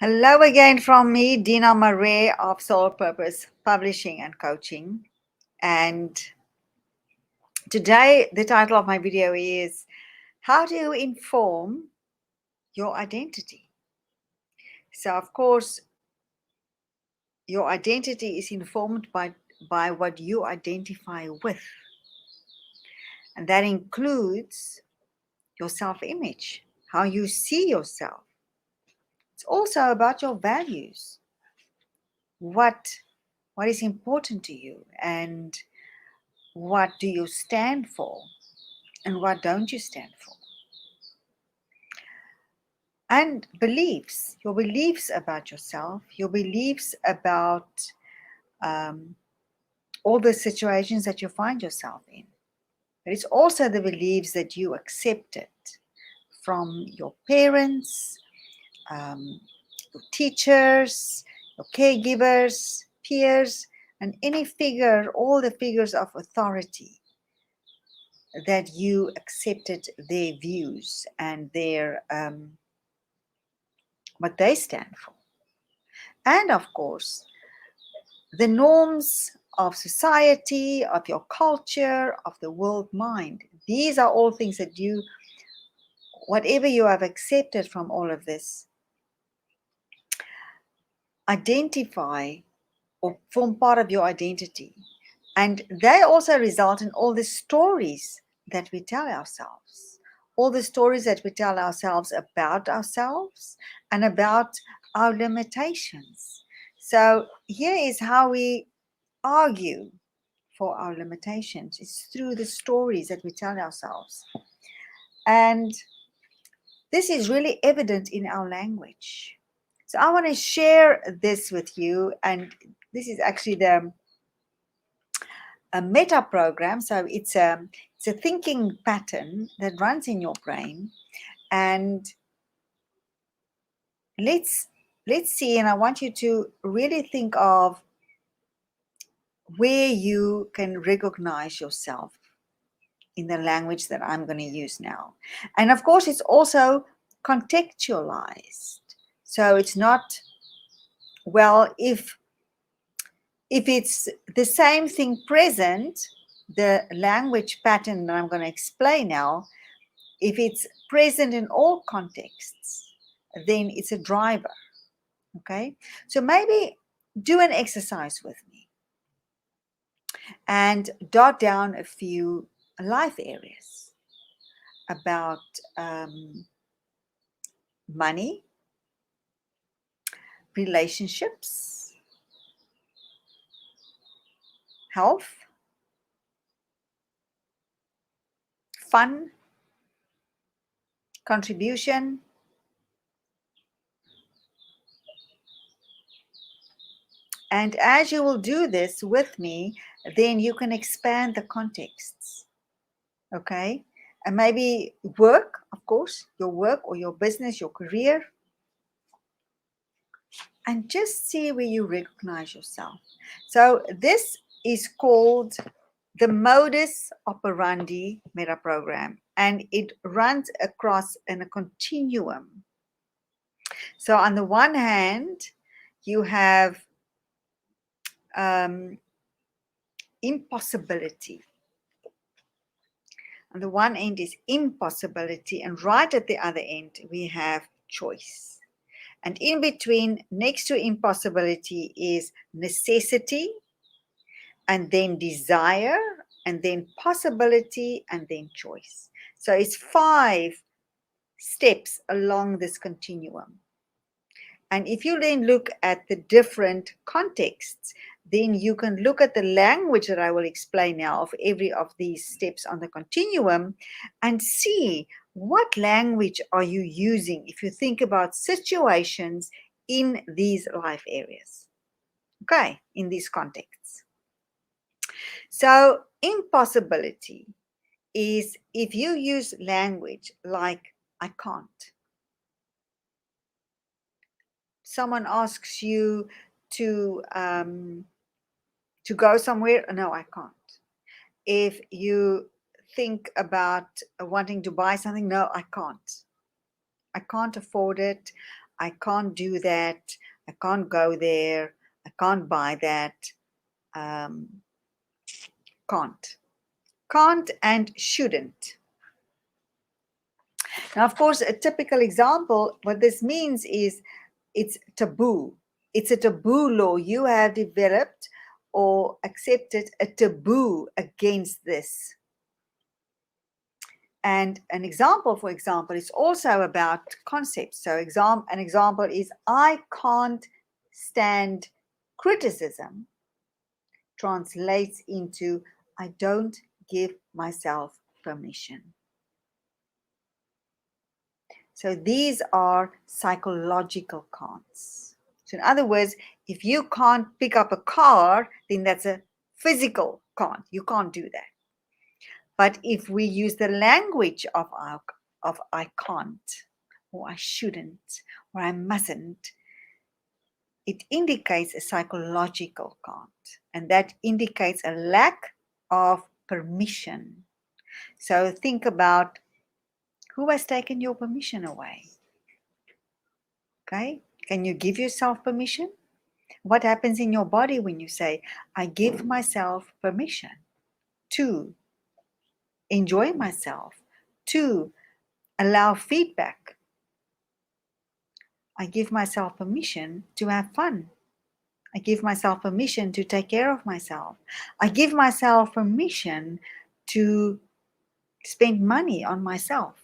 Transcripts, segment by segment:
Hello again from me, Dina Marais of Soul Purpose Publishing and Coaching. And today, the title of my video is How do you inform your identity? So, of course, your identity is informed by what you identify with, and that includes your self image, how you see yourself. It's also about your values, what, what is important to you, and what do you stand for and what don't you stand for. And beliefs, your beliefs about yourself, your beliefs about um, all the situations that you find yourself in. But it's also the beliefs that you accepted from your parents, um, your teachers, your caregivers, peers, and any figure, all the figures of authority that you accepted their views and their what they stand for. And of course, the norms of society, of your culture, of the world mind. These are all things that you, whatever you have accepted from all of this, identify or form part of your identity. And they also result in all the stories that we tell ourselves, all the stories that we tell ourselves about ourselves and about our limitations. So here is how we argue for our limitations. It's through the stories that we tell ourselves. And this is really evident in our language. So I want to share this with you. And this is actually a meta program. So it's a thinking pattern that runs in your brain. And let's see, and I want you to really think of where you can recognize yourself in the language that I'm going to use now. And of course, it's also contextualized. So it's not, well, if it's the same thing present, the language pattern that I'm going to explain now, if it's present in all contexts, then it's a driver. Okay? So maybe do an exercise with me and jot down a few life areas about money, relationships, health, fun, contribution, and as you will do this with me, then you can expand the contexts, okay? And maybe work, of course, your work or your business, your career, and just see where you recognize yourself. So this is called the modus operandi meta program, and it runs across in a continuum. So on the one hand, you have impossibility. On the one end is impossibility, and right at the other end, we have choice. And in between, next to impossibility, is necessity, and then desire, and then possibility, and then choice. So it's 5 steps along this continuum. And if you then look at the different contexts, then you can look at the language that I will explain now of every of these steps on the continuum and see what language are you using if you think about situations in these life areas, okay, in these contexts. So impossibility is if you use language like I can't. Someone asks you to go somewhere, no, I can't. If you think about wanting to buy something, no, I can't afford it. I can't do that, I can't go there, I can't buy that. Um, can't. Can't and shouldn't. Now, of course, a typical example, what this means is it's taboo. It's a taboo law. You have developed or accepted a taboo against this. And an example, for example, is also about concepts. So an example is I can't stand criticism translates into I don't give myself permission. So these are psychological can'ts. So in other words, if you can't pick up a car, then that's a physical can't. You can't do that. But if we use the language of I can't, or I shouldn't, or I mustn't, it indicates a psychological can't, and that indicates a lack of permission. So think about who has taken your permission away. Okay? Can you give yourself permission? What happens in your body when you say, I give myself permission to enjoy myself, to allow feedback? I give myself permission to have fun. I give myself permission to take care of myself. I give myself permission to spend money on myself.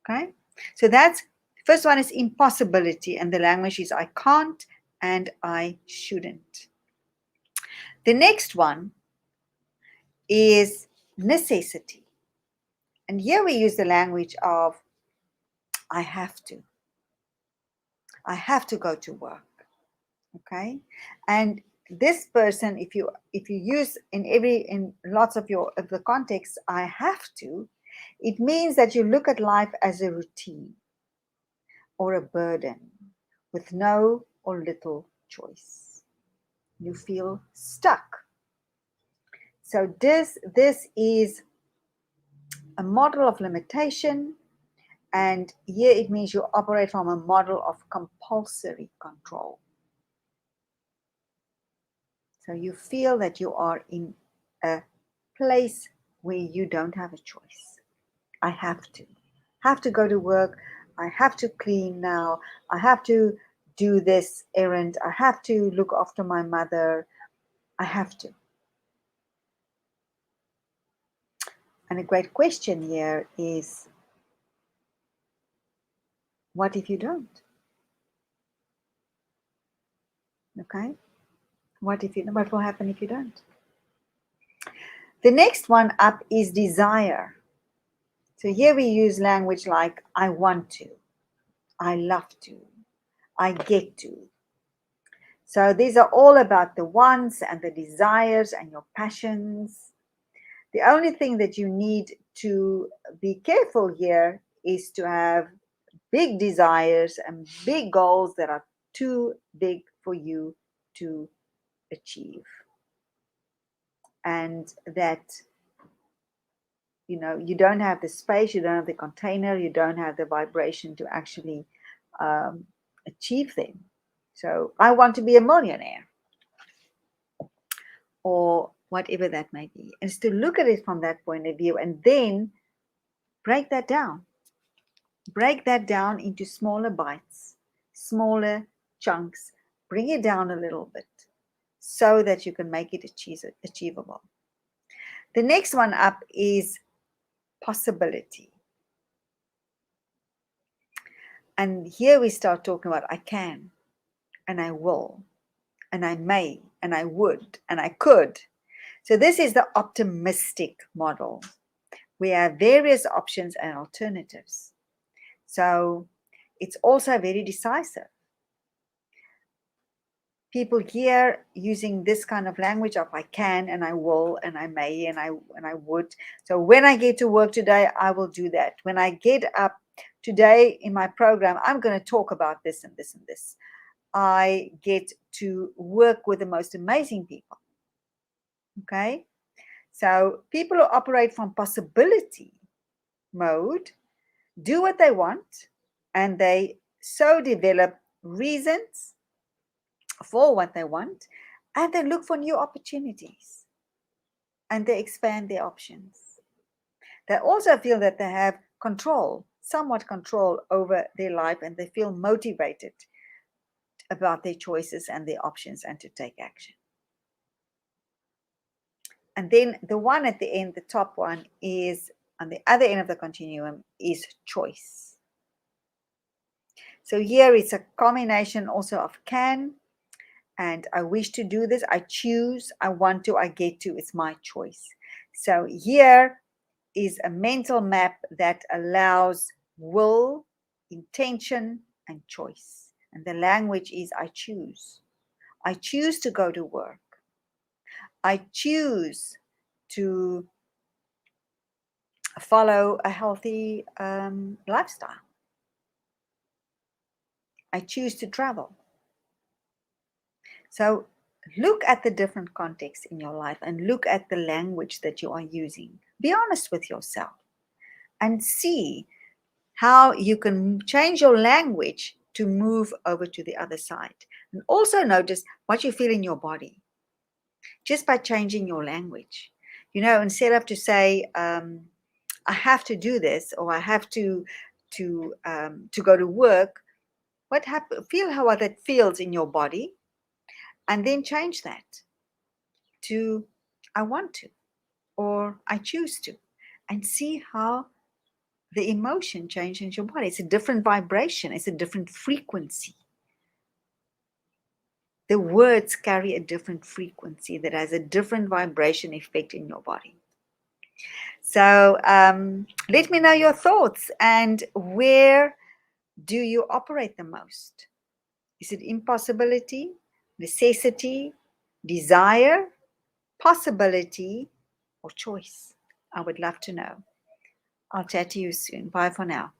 Okay? So that's first one is impossibility, and the language is I can't and I shouldn't. The next one is necessity. And here we use the language of I have to. I have to go to work. Okay? And this person, if you use in lots of the contexts, I have to, it means that you look at life as a routine or a burden with no or little choice. You feel stuck. So this is a model of limitation, and here it means you operate from a model of compulsory control. So you feel that you are in a place where you don't have a choice. I have to go to work. I have to clean now. I have to do this errand. I have to look after my mother. I have to. And a great question here is, what if you don't? Okay? What will happen if you don't? The next one up is desire. So here we use language like I want to, I love to, I get to. So these are all about the wants and the desires and your passions. The only thing that you need to be careful here is to have big desires and big goals that are too big for you to achieve. And that, you don't have the space, you don't have the container, you don't have the vibration to actually achieve them. So I want to be a millionaire, or whatever that may be. And it's to look at it from that point of view and then break that down. Break that down into smaller bites, smaller chunks. Bring it down a little bit so that you can make it achievable. The next one up is possibility. And here we start talking about I can, and I will, and I may, and I would, and I could. So this is the optimistic model. We have various options and alternatives. So it's also very decisive. People here using this kind of language of I can and I will and I may and I would. So when I get to work today, I will do that. When I get up today in my program, I'm going to talk about this and this and this. I get to work with the most amazing people. Okay? So people who operate from possibility mode do what they want, and they so develop reasons for what they want, and they look for new opportunities and they expand their options. They also feel that they have control, somewhat control over their life, and they feel motivated about their choices and their options and to take action. And then the one at the end, the top one, is on the other end of the continuum is choice. So here it's a combination also of can and I wish to do this, I choose, I want to, I get to, it's my choice. So here is a mental map that allows will, intention, and choice. And the language is I choose. I choose to go to work. I choose to follow a healthy lifestyle. I choose to travel. So look at the different contexts in your life and look at the language that you are using. Be honest with yourself and see how you can change your language to move over to the other side. And also notice what you feel in your body just by changing your language. You know, instead of to say, I have to do this or I have to go to work, feel how that feels in your body and then change that to I want to or I choose to and see how the emotion changes in your body. It's a different vibration, it's a different frequency. The words carry a different frequency that has a different vibration effect in your body. So let me know your thoughts and where do you operate the most? Is it impossibility, necessity, desire, possibility, or choice? I would love to know. I'll chat to you soon. Bye for now.